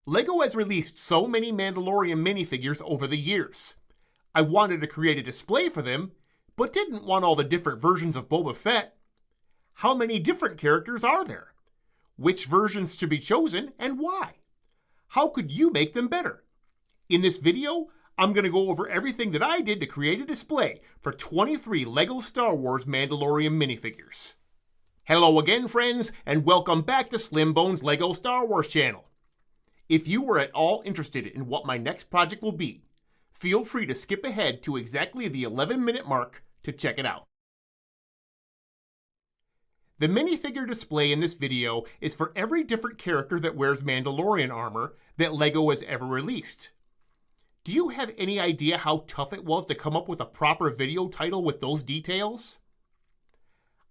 LEGO has released so many Mandalorian minifigures over the years. I wanted to create a display for them, but didn't want all the different versions of Boba Fett. How many different characters are there? Which versions should be chosen and why? How could you make them better? In this video, I'm going to go over everything that I did to create a display for 23 LEGO Star Wars Mandalorian minifigures. Hello again, friends, and welcome back to Slim Bones LEGO Star Wars channel. If you are at all interested in what my next project will be, feel free to skip ahead to exactly the 11-minute mark to check it out. The minifigure display in this video is for every different character that wears Mandalorian armor that LEGO has ever released. Do you have any idea how tough it was to come up with a proper video title with those details?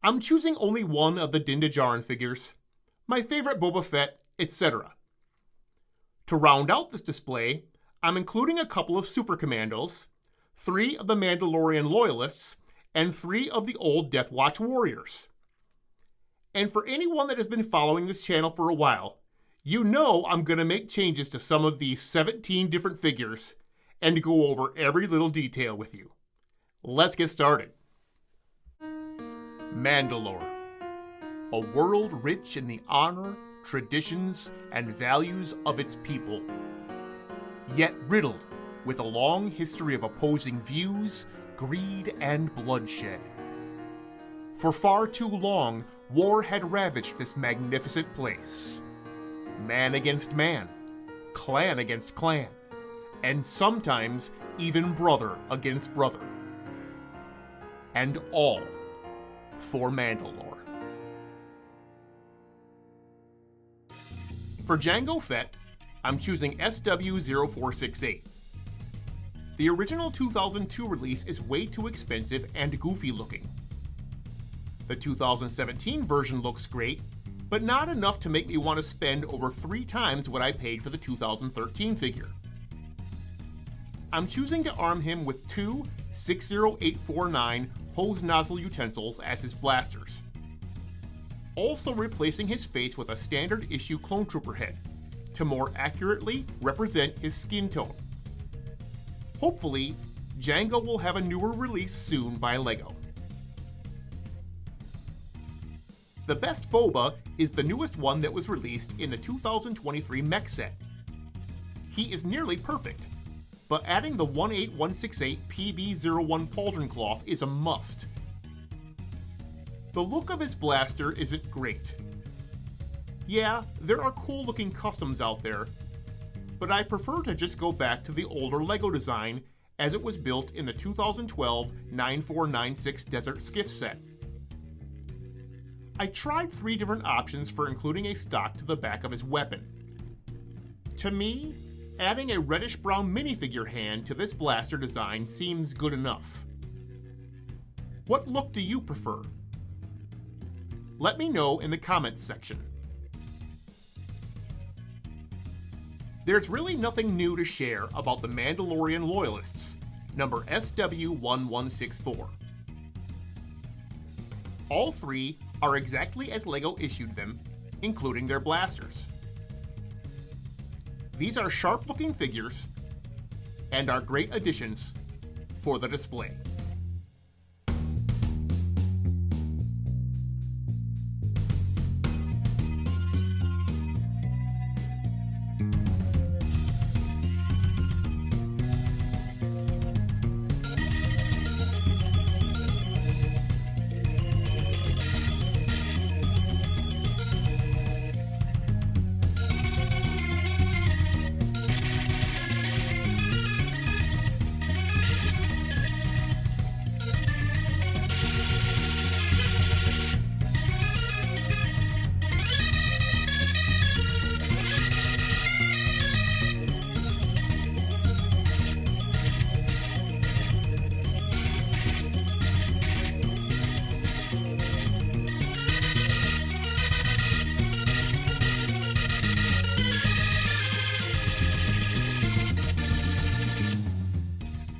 I'm choosing only one of the Din Djarin figures, my favorite Boba Fett, etc. To round out this display, I'm including a couple of Super Commandos, 3 of the Mandalorian Loyalists, and 3 of the old Death Watch Warriors. And for anyone that has been following this channel for a while, you know I'm going to make changes to some of these 17 different figures and go over every little detail with you. Let's get started. Mandalore, a world rich in the honor, traditions, and values of its people, yet riddled with a long history of opposing views, greed, and bloodshed. For far too long, war had ravaged this magnificent place. Man against man, clan against clan, and sometimes even brother against brother. And all for Mandalore. For Jango Fett, I'm choosing SW0468. The original 2002 release is way too expensive and goofy looking. The 2017 version looks great, but not enough to make me want to spend over 3 times what I paid for the 2013 figure. I'm choosing to arm him with 2 60849 hose nozzle utensils as his blasters. Also replacing his face with a standard issue clone trooper head to more accurately represent his skin tone. Hopefully, Jango will have a newer release soon by LEGO. The best Boba is the newest one that was released in the 2023 mech set. He is nearly perfect, but adding the 18168 PB01 pauldron cloth is a must. The look of his blaster isn't great. Yeah, there are cool looking customs out there, but I prefer to just go back to the older LEGO design as it was built in the 2012 9496 Desert Skiff set. I tried 3 different options for including a stock to the back of his weapon. To me, adding a reddish-brown minifigure hand to this blaster design seems good enough. What look do you prefer? Let me know in the comments section. There's really nothing new to share about the Mandalorian Loyalists, number SW1164. All 3 are exactly as LEGO issued them, including their blasters. These are sharp-looking figures and are great additions for the display.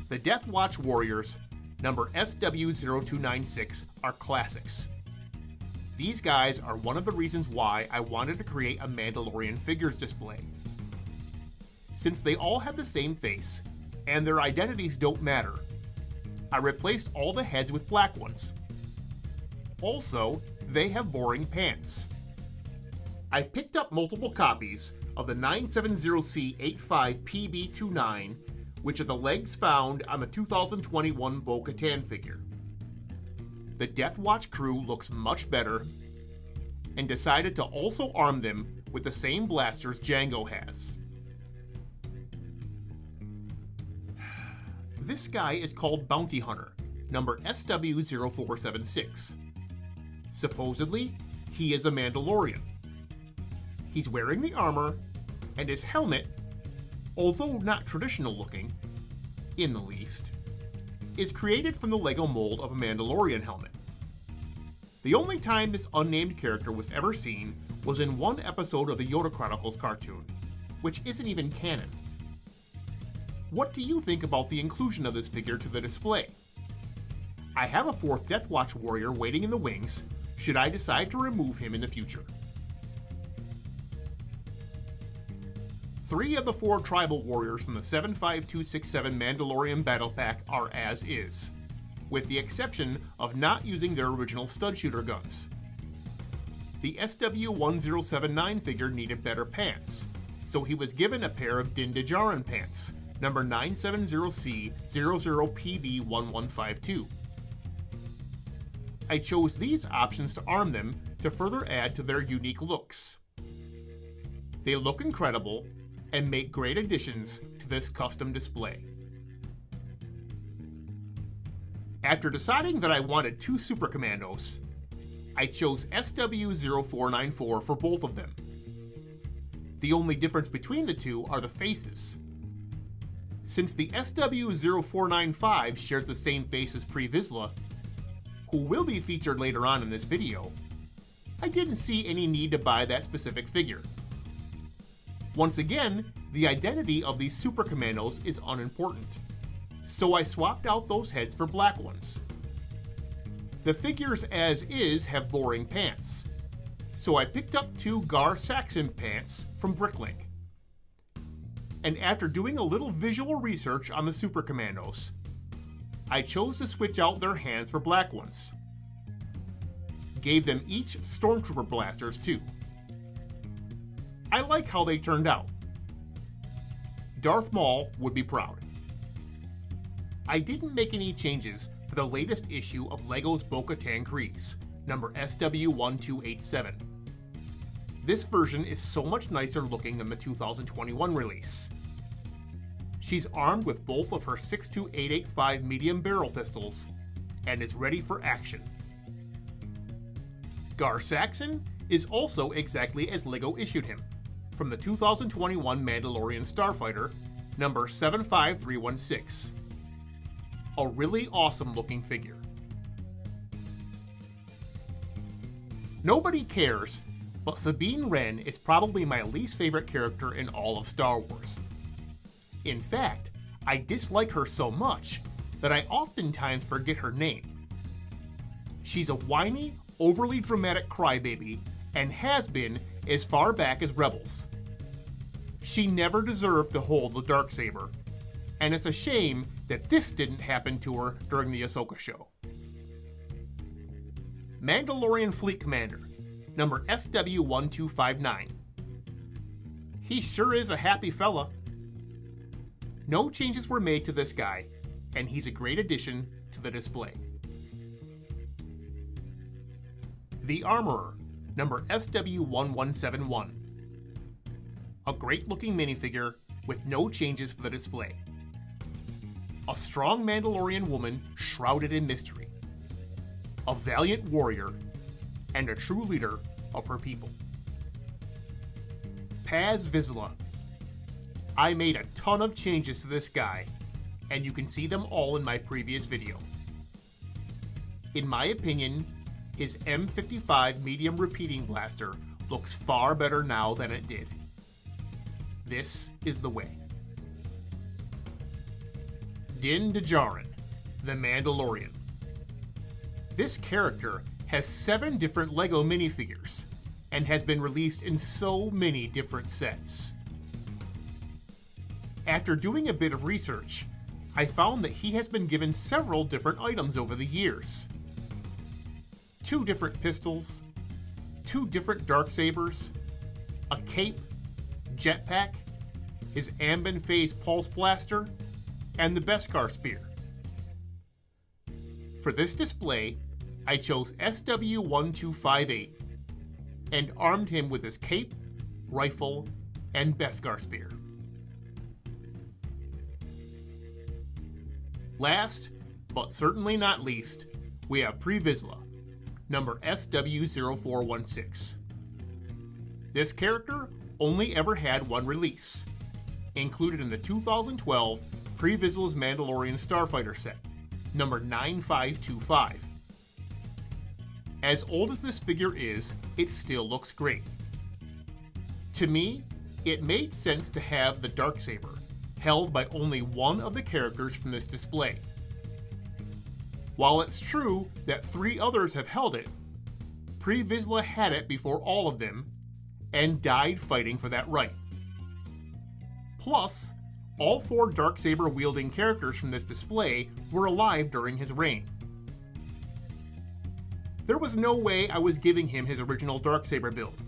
The Death Watch Warriors, number SW0296, are classics. These guys are one of the reasons why I wanted to create a Mandalorian figures display. since they all have the same face, and their identities don't matter. I replaced all the heads with black ones. Also, they have boring pants. I picked up multiple copies of the 970C85PB29, which are the legs found on the 2021 Bo-Katan figure. The Death Watch crew looks much better, and decided to also arm them with the same blasters Jango has. This guy is called Bounty Hunter, number SW0476. Supposedly, he is a Mandalorian. He's wearing the armor, and his helmet, although not traditional looking, in the least, is created from the Lego mold of a Mandalorian helmet. The only time this unnamed character was ever seen was in one episode of the Yoda Chronicles cartoon, which isn't even canon. What do you think about the inclusion of this figure to the display? I have a 4th Death Watch warrior waiting in the wings, should I decide to remove him in the future. 3 of the 4 tribal warriors from the 75267 Mandalorian Battle Pack are as is, with the exception of not using their original stud shooter guns. The SW1079 figure needed better pants, so he was given a pair of Din Djarin pants, number 970C00PB1152. I chose these options to arm them to further add to their unique looks. They look incredible and make great additions to this custom display. After deciding that I wanted 2 Super Commandos, I chose SW0494 for both of them. The only difference between the two are the faces. Since the SW0495 shares the same face as Vizsla, who will be featured later on in this video, I didn't see any need to buy that specific figure. Once again, the identity of these Super Commandos is unimportant, so I swapped out those heads for black ones. The figures as is have boring pants, so I picked up 2 Gar Saxon pants from Bricklink. And after doing a little visual research on the Super Commandos, I chose to switch out their hands for black ones. Gave them each Stormtrooper blasters too. I like how they turned out. Darth Maul would be proud. I didn't make any changes for the latest issue of LEGO's Bo-Katan Kryze, number SW1287. This version is so much nicer looking than the 2021 release. She's armed with both of her 62885 medium barrel pistols and is ready for action. Gar Saxon is also exactly as LEGO issued him, from the 2021 Mandalorian Starfighter, number 75316. A really awesome looking figure. Nobody cares, but Sabine Wren is probably my least favorite character in all of Star Wars. In fact, I dislike her so much that I oftentimes forget her name. She's a whiny, overly dramatic crybaby, and has been as far back as Rebels. She never deserved to hold the Darksaber, and it's a shame that this didn't happen to her during the Ahsoka show. Mandalorian Fleet Commander, number SW1259. He sure is a happy fella. No changes were made to this guy, and he's a great addition to the display. The Armorer, number SW1171. A great looking minifigure with no changes for the display. A strong Mandalorian woman shrouded in mystery. A valiant warrior, and a true leader of her people. Paz Vizsla. I made a ton of changes to this guy, and you can see them all in my previous video. In my opinion, his M55 medium repeating blaster looks far better now than it did. This is the way. Din Djarin, the Mandalorian. This character has 7 different LEGO minifigures, and has been released in so many different sets. After doing a bit of research, I found that he has been given several different items over the years. 2 different pistols, 2 different darksabers, a cape, jetpack, his Ambin Phase Pulse Blaster, and the Beskar Spear. For this display, I chose SW-1258 and armed him with his cape, rifle, and Beskar Spear. Last, but certainly not least, we have Vizsla, number SW-0416. This character only ever had one release, included in the 2012 Vizsla's Mandalorian Starfighter set, number 9525. As old as this figure is, it still looks great. To me, it made sense to have the Darksaber held by only one of the characters from this display. While it's true that 3 others have held it, Vizsla had it before all of them and died fighting for that right. Plus, all 4 Darksaber wielding characters from this display were alive during his reign. There was no way I was giving him his original Darksaber build,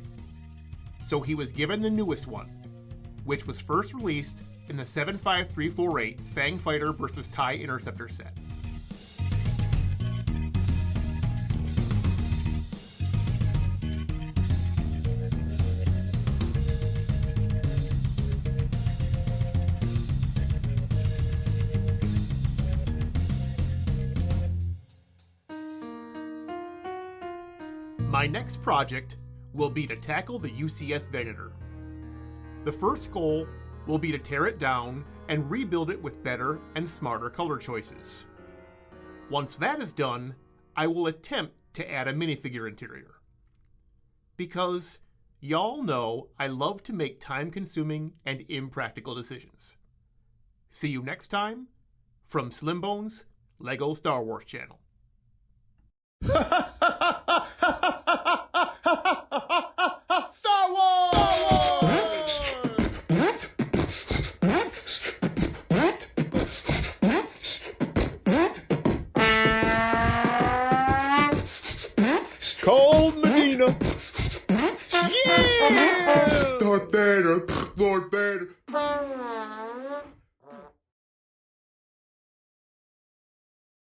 so he was given the newest one, which was first released in the 75348 Fang Fighter vs. TIE Interceptor set. My next project will be to tackle the UCS Venator. The first goal will be to tear it down and rebuild it with better and smarter color choices. Once that is done, I will attempt to add a minifigure interior. Because y'all know I love to make time-consuming and impractical decisions. See you next time from Slimbone's LEGO Star Wars channel. Star Wars! Cold